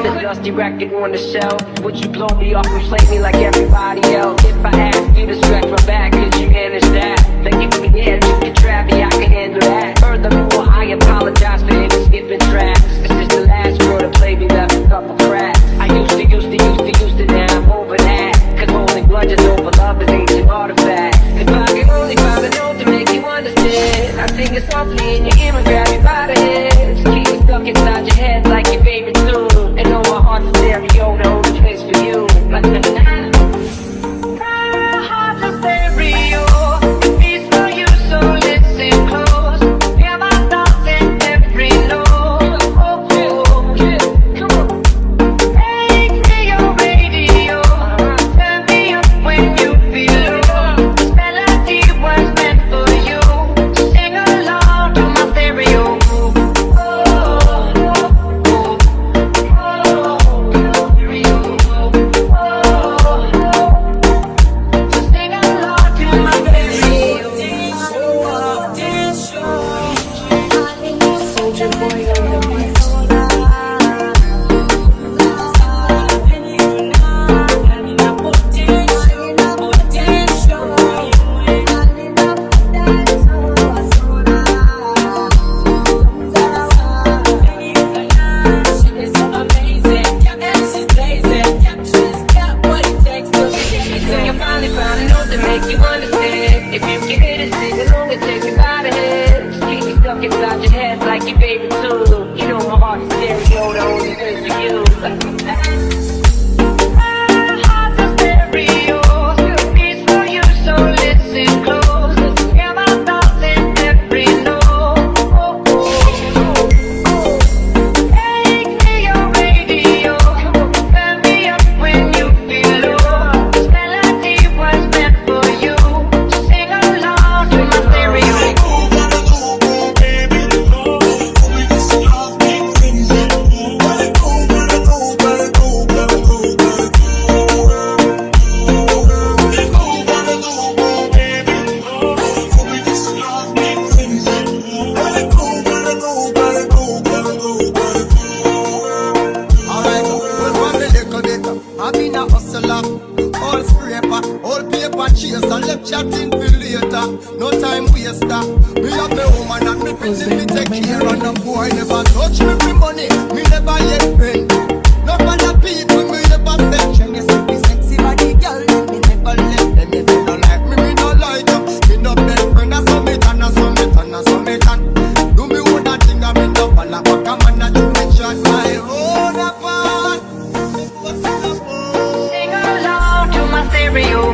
The dusty record on the shelf. Would you blow me off and play me like everybody else? If I asked you to stretch my back, could you manage that? Then give me the edge, you can trap me, I can handle that. Furthermore, I apologize for any skipping tracks. This is the last girl to play me, left a couple cracks. I used to, now I'm over that. Cause holding grudges over love is ancient artifacts. If I could only find a note to make you understand, I sing it softly in your ear and grab you by the head. Just keep it stuck inside your head like your favorite tune. And know my heart's a stereo, the only place for you. My heart's a stereo, it beats for you, so listen close. Hear my thoughts in every note. Oh, yeah, come on. Make me your radio, turn me up when you feel low. This melody was meant for you, sing along to my stereo. Inside your head like your favorite tune. You know my heart's stereo, the only place for you. My heart's a stereo, it's for you, so listen close. Hear my thoughts in every note. Make me your radio, turn me up when you feel low. This melody was meant for you, sing along to my stereo. I've been a hustler, all scraper, all paper chaser, left chatting for later, no time waster. Me have me woman and me business me take care of, no boy never touch me for money, me never yet spend. No other people me never section, you see me sexy body girl, me never let them. If you don't like me no like you, me no best friend, I saw me turn, I saw me turn, I saw me turn. Do me one that thing, I me no fall back, I'm on that you make shot my own apart. Sing along to my stereo.